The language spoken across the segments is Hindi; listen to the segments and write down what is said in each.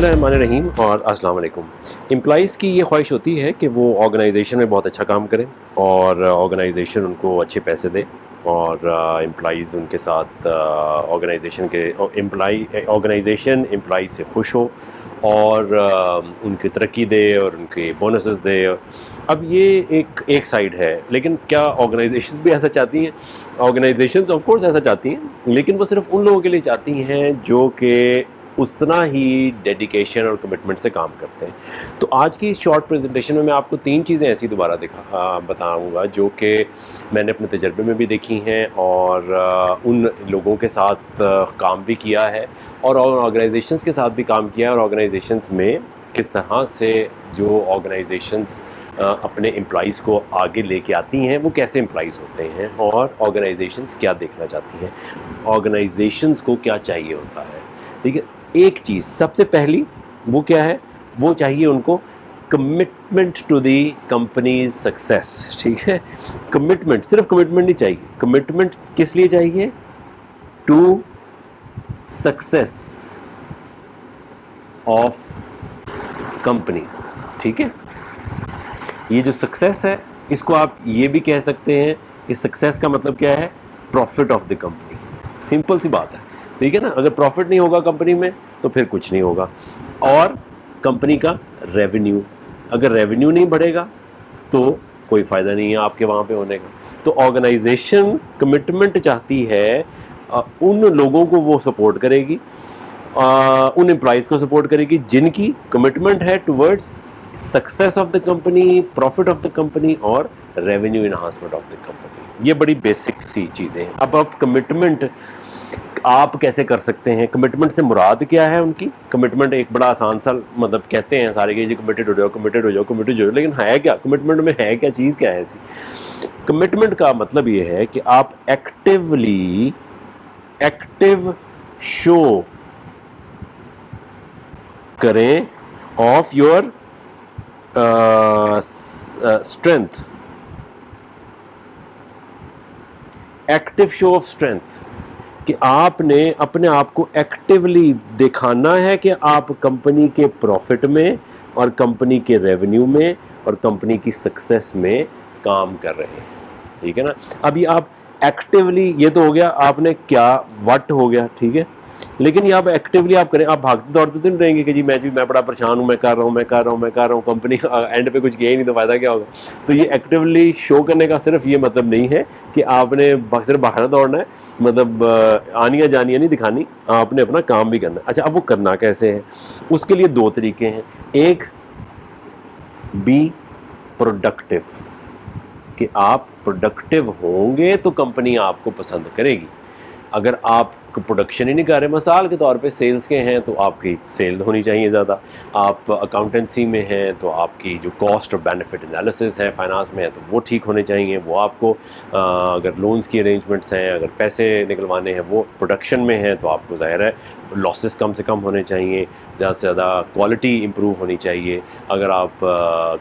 बिस्मिल्लाहिर्रहमानिर्रहीम और अस्सलाम वालेकुम। एम्प्लॉइज़ की ये ख्वाहिश होती है कि वो ऑर्गेनाइजेशन में बहुत अच्छा काम करें और ऑर्गेनाइजेशन उनको अच्छे पैसे दे और एम्प्लॉइज़ उनके साथ ऑर्गेनाइजेशन के ऑर्गेनाइजेशन एम्प्लॉइज़ से खुश हो और उनकी तरक्की दे और उनके बोनसेस दे। अब ये एक साइड है, लेकिन क्या ऑर्गेनाइजेशंस भी ऐसा चाहती हैं? ऑर्गेनाइजेशंस ऑफ कोर्स ऐसा चाहती हैं, लेकिन वो सिर्फ उन लोगों के लिए चाहती हैं जो कि उतना ही डेडिकेशन और कमिटमेंट से काम करते हैं। तो आज की इस शॉर्ट प्रेजेंटेशन में मैं आपको 3 चीज़ें ऐसी दोबारा बताऊंगा जो कि मैंने अपने तजर्बे में भी देखी हैं और उन लोगों के साथ काम भी किया है और ऑर्गेनाइजेशंस के साथ भी काम किया है और ऑर्गेनाइजेशंस में किस तरह से जो ऑर्गेनाइजेशंस अपने एम्प्लॉइज़ को आगे लेके आती हैं वो कैसे एम्प्लॉइज़ होते हैं और ऑर्गेनाइजेशंस क्या देखना चाहती हैं, ऑर्गेनाइजेशंस को क्या चाहिए होता है। ठीक है, एक चीज़ सबसे पहली वो क्या है, वो चाहिए उनको commitment to the companies success. ठीक है, कमिटमेंट, सिर्फ कमिटमेंट नहीं चाहिए, कमिटमेंट किस लिए चाहिए? To success of company. ठीक है, ये जो सक्सेस है इसको आप ये भी कह सकते हैं कि सक्सेस का मतलब क्या है? Profit of the company. Simple सी बात है, ठीक है ना। अगर प्रॉफिट नहीं होगा कंपनी में तो फिर कुछ नहीं होगा। और कंपनी का रेवेन्यू, अगर रेवेन्यू नहीं बढ़ेगा तो कोई फ़ायदा नहीं है आपके वहाँ पे होने का। तो ऑर्गेनाइजेशन कमिटमेंट चाहती है, उन लोगों को वो सपोर्ट करेगी, उन एम्प्लॉइज़ को सपोर्ट करेगी जिनकी कमिटमेंट है towards success of the company, profit of the company और revenue enhancement of the company. ये बड़ी बेसिक सी चीज़ें हैं। अब कमिटमेंट आप कैसे कर सकते हैं? कमिटमेंट से मुराद क्या है उनकी? कमिटमेंट एक बड़ा आसान सा मतलब कहते हैं सारे कि जी कमिटेड हो जाओ, कमिटेड हो जाओ, कमिटेड हो जाओ, लेकिन है क्या कमिटमेंट में? है क्या चीज़, क्या है ऐसी? कमिटमेंट का मतलब ये है कि आप एक्टिव शो करें of your strength, active show off strength, कि आपने अपने आप को एक्टिवली दिखाना है कि आप कंपनी के प्रॉफिट में और कंपनी के रेवेन्यू में और कंपनी की सक्सेस में काम कर रहे हैं। ठीक है ना। अभी आप एक्टिवली, ये तो हो गया आपने क्या व्हाट हो गया, ठीक है, लेकिन ये आप एक्टिवली आप करें। आप भागते दौड़ते तो नहीं रहेंगे कि जी मैं बड़ा परेशान हूँ, मैं कर रहा हूँ, कंपनी एंड पे कुछ किया ही नहीं तो फ़ायदा क्या होगा। तो ये एक्टिवली शो करने का सिर्फ ये मतलब नहीं है कि आपने सिर्फ भागना दौड़ना है, मतलब आनियाँ जानियाँ नहीं दिखानी, आपने अपना काम भी करना है। अच्छा, अब वो करना कैसे है? उसके लिए 2 तरीके हैं। एक, बी प्रोडक्टिव, कि आप प्रोडक्टिव होंगे तो कंपनी आपको पसंद करेगी। अगर आप प्रोडक्शन ही नहीं कर रहे, मिसाल के तौर पे सेल्स के हैं तो आपकी सेल होनी चाहिए ज़्यादा, आप अकाउंटेंसी में हैं तो आपकी जो कॉस्ट और बेनिफिट एनालिसिस है, फाइनेंस में है तो वो ठीक होने चाहिए, वो आपको अगर लोन्स की अरेंजमेंट्स हैं, अगर पैसे निकलवाने हैं, वो प्रोडक्शन में हैं तो आपको ज़ाहिर है लॉसेस कम से कम होने चाहिए, ज़्यादा से ज़्यादा क्वालिटी इंप्रूव होनी चाहिए। अगर आप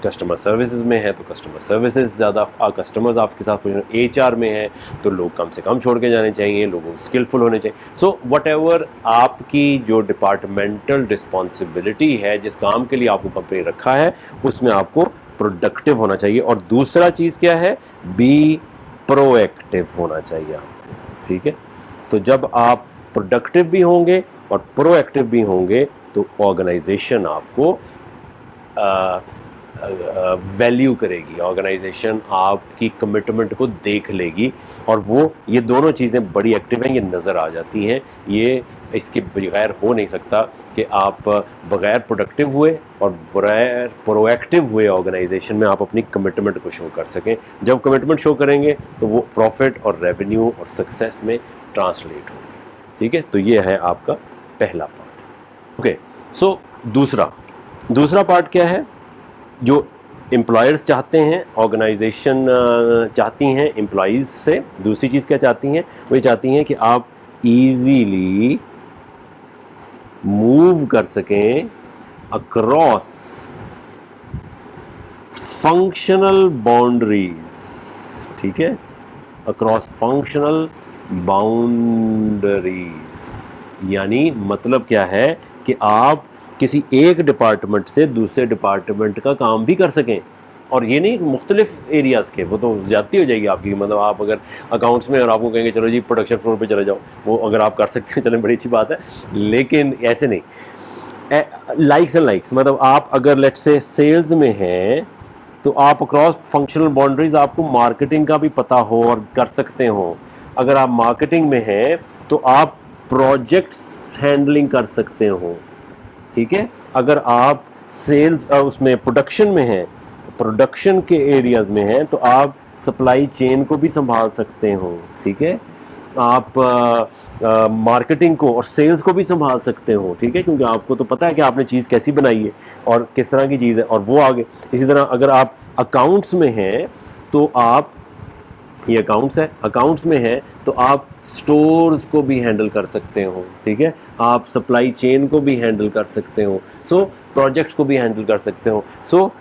कस्टमर सर्विसेज में हैं तो कस्टमर सर्विसेज ज़्यादा, कस्टमर्स आपके साथ कुछ, HR में है तो लोग कम से कम छोड़ के जाने चाहिए, लोगों स्किलफुल होने चाहिए। सो वट एवर आपकी जो डिपार्टमेंटल रिस्पॉन्सिबिलिटी है, जिस काम के लिए आपको कंपनी रखा है, उसमें आपको प्रोडक्टिव होना चाहिए। और दूसरा चीज़ क्या है? बी प्रोएक्टिव होना चाहिए आपको। ठीक है, तो जब आप प्रोडक्टिव भी होंगे और प्रोएक्टिव भी होंगे तो ऑर्गेनाइजेशन आपको वैल्यू करेगी, ऑर्गेनाइजेशन आपकी कमिटमेंट को देख लेगी। और वो ये दोनों चीज़ें बड़ी एक्टिव हैं, ये नज़र आ जाती हैं। ये इसके बगैर हो नहीं सकता कि आप बगैर प्रोडक्टिव हुए और बगैर प्रोएक्टिव हुए ऑर्गेनाइजेशन में आप अपनी कमिटमेंट को शो कर सकें। जब कमिटमेंट शो करेंगे तो वो प्रॉफिट और रेवेन्यू और सक्सेस में ट्रांसलेट होगी। ठीक है, तो ये है आपका पहला पार्ट। ओके, सो दूसरा पार्ट क्या है? जो एम्प्लॉयर्स चाहते हैं, ऑर्गेनाइजेशन चाहती हैं एम्प्लॉइज़ से, दूसरी चीज़ क्या चाहती हैं? वो ये चाहती हैं कि आप इजीली मूव कर सकें अक्रॉस फंक्शनल बाउंड्रीज। ठीक है, अक्रॉस फंक्शनल बाउंड्रीज, यानी मतलब क्या है कि आप किसी एक डिपार्टमेंट से दूसरे डिपार्टमेंट का काम भी कर सकें, और ये नहीं मुख्तलिफ एरियाज़ के, वो तो ज़्यादती हो जाएगी आपकी। मतलब आप अगर अकाउंट्स में और आपको कहेंगे चलो जी प्रोडक्शन फ्लोर पे चले जाओ, वो अगर आप कर सकते हैं चलें बड़ी अच्छी बात है, लेकिन ऐसे नहीं। लाइक्स एंड लाइक्स, मतलब आप अगर लेट्स से सेल्स में हैं तो आप अक्रॉस फंक्शनल बाउंड्रीज आपको मार्केटिंग का भी पता हो और कर सकते हो। अगर आप मार्केटिंग में हैं तो आप प्रोजेक्ट्स हैंडलिंग कर सकते हो, ठीक है। अगर आप सेल्स उसमें प्रोडक्शन में हैं, प्रोडक्शन के एरियाज़ में हैं, तो आप सप्लाई चेन को भी संभाल सकते हो, ठीक है। आप मार्केटिंग को और सेल्स को भी संभाल सकते हो, ठीक है, क्योंकि आपको तो पता है कि आपने चीज़ कैसी बनाई है और किस तरह की चीज़ है, और वो आगे। इसी तरह अगर आप अकाउंट्स में हैं तो आप, ये अकाउंट्स है, अकाउंट्स में है तो आप स्टोर्स को भी हैंडल कर सकते हो, ठीक है। आप सप्लाई चेन को भी हैंडल कर सकते हो, सो प्रोजेक्ट्स को भी हैंडल कर सकते हो। सो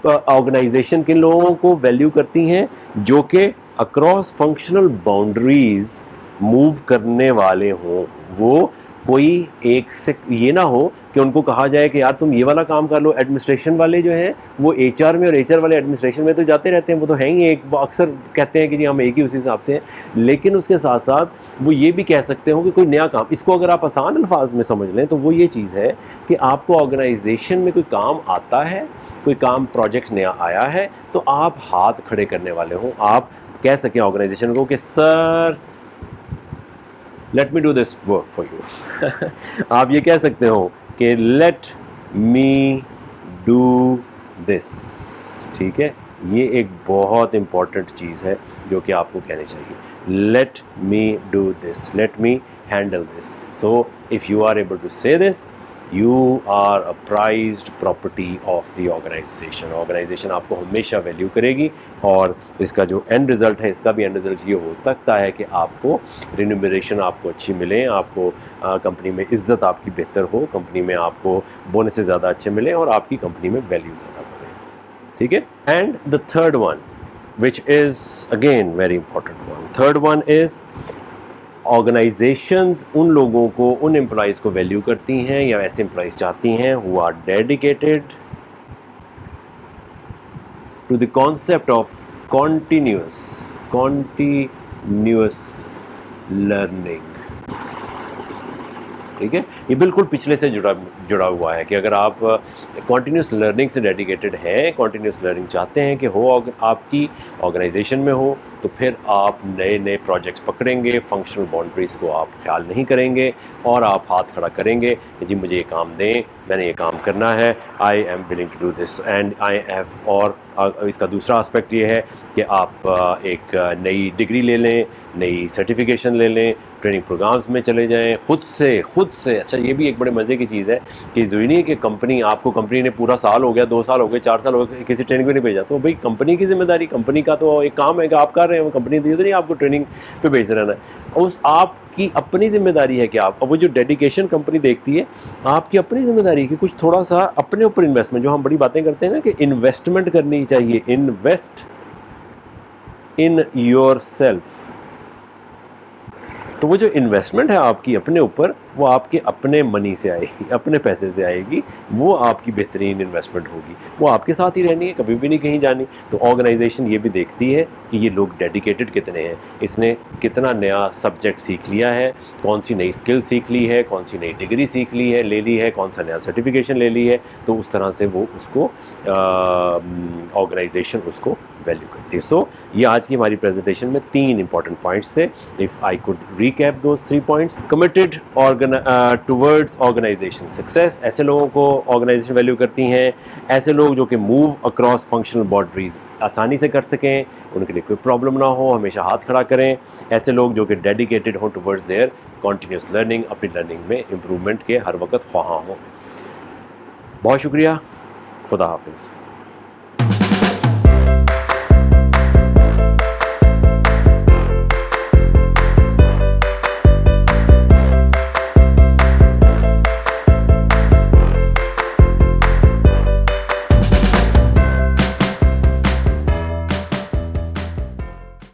ऑर्गेनाइजेशन किन लोगों को वैल्यू करती हैं? जो कि अक्रॉस फंक्शनल बाउंड्रीज मूव करने वाले हों। वो कोई एक से ये ना हो कि उनको कहा जाए कि यार तुम ये वाला काम कर लो। एडमिनिस्ट्रेशन वाले जो हैं वो एचआर में, और एचआर वाले एडमिनिस्ट्रेशन में तो जाते रहते हैं, वो तो हैं ही, एक अक्सर कहते हैं कि जी हम एक ही उसी हिसाब से हैं। लेकिन उसके साथ साथ वो ये भी कह सकते हो कि कोई नया काम, इसको अगर आप आसान अल्फाज में समझ लें तो वो ये चीज़ है कि आपको ऑर्गेनाइजेशन में कोई काम आता है, कोई काम प्रोजेक्ट नया आया है, तो आप हाथ खड़े करने वाले हो। आप कह सकें ऑर्गेनाइजेशन को कि sir late me do this work for you. आप ये कह सकते हो कि लेट मी डू दिस, ठीक है। ये एक बहुत इंपॉर्टेंट चीज़ है जो कि आपको कहनी चाहिए, let me do this, let me handle this. So if you are able to say this, you are a prized property of the organization. Organization आपको हमेशा वैल्यू करेगी, और इसका जो एंड रिज़ल्ट है, इसका भी एंड रिज़ल्ट ये हो सकता है कि आपको रिन्यूमरेशन आपको अच्छी मिले, आपको कंपनी में इज़्ज़त आपकी बेहतर हो, कंपनी में आपको बोनसेस ज़्यादा अच्छे मिले, और आपकी कंपनी में वैल्यू ज़्यादा बढ़े, ठीक है। And the third one which is again very important one, third one is organisations उन लोगों को, उन एम्प्लॉइज़ को वैल्यू करती हैं या ऐसे एम्प्लॉइज़ चाहती हैं who are dedicated to the concept of continuous learning, ठीक है। ये बिल्कुल पिछले से जुड़ा हुआ है कि अगर आप कॉन्टिन्यूस लर्निंग से डेडिकेटेड हैं, कॉन्टिन्यूस लर्निंग चाहते हैं कि हो आपकी ऑर्गेनाइजेशन में हो, तो फिर आप नए नए प्रोजेक्ट्स पकड़ेंगे, फंक्शनल बाउंड्रीज़ को आप ख्याल नहीं करेंगे, और आप हाथ खड़ा करेंगे कि जी मुझे ये काम दें, मैंने ये काम करना है, I am willing to do this and I have. और इसका दूसरा एस्पेक्ट ये है कि आप एक नई डिग्री ले लें, नई सर्टिफिकेशन ले लें, ट्रेनिंग प्रोग्राम्स में चले जाएं खुद से। अच्छा, ये भी एक बड़े मज़े की चीज़ है कि ज़रूरी नहीं है कि कंपनी ने पूरा साल हो गया, 2 साल हो गए, 4 साल हो गए, किसी ट्रेनिंग को नहीं भेजा, तो भाई कंपनी की जिम्मेदारी, कंपनी का तो एक काम है कि आप कर रहे हैं, कंपनी दी नहीं आपको ट्रेनिंग पे भेजते रहना है। उस आपकी अपनी जिम्मेदारी है कि आप, वो जो डेडिकेशन कंपनी देखती है, आपकी अपनी जिम्मेदारी है कि कुछ थोड़ा सा अपने ऊपर इन्वेस्टमेंट, जो हम बड़ी बातें करते हैं ना कि इन्वेस्टमेंट करनी चाहिए, इन्वेस्ट इन योर सेल्फ। तो वो जो इन्वेस्टमेंट है आपकी अपने ऊपर, वो आपके अपने मनी से आएगी, अपने पैसे से आएगी, वो आपकी बेहतरीन इन्वेस्टमेंट होगी, वो आपके साथ ही रहनी है, कभी भी नहीं कहीं जानी। तो ऑर्गेनाइजेशन ये भी देखती है कि ये लोग डेडिकेटेड कितने हैं, इसने कितना नया सब्जेक्ट सीख लिया है, कौन सी नई स्किल सीख ली है, कौन सी नई डिग्री सीख ली है, ले ली है, कौन सा नया सर्टिफिकेशन ले ली है। तो उस तरह से वो उसको ऑर्गेनाइजेशन उसको वैल्यू करती है। सो ये आज की हमारी प्रेजेंटेशन में 3 इंपॉर्टेंट पॉइंट्स थे। If I could recap those 3 points, committed towards organization success, ऐसे लोगों को ऑर्गेनाइजेशन वैल्यू करती हैं। ऐसे लोग जो कि मूव अक्रॉस फंक्शनल बाउंड्रीज आसानी से कर सकें, उनके लिए कोई प्रॉब्लम ना हो, हमेशा हाथ खड़ा करें। ऐसे लोग जो कि डेडिकेटेड हो टुवर्ड्स देयर कॉन्टीन्यूस लर्निंग, अपनी लर्निंग में इम्प्रूवमेंट के हर वक्त ख्वाह हों। बहुत शुक्रिया, खुदा हाफिज़।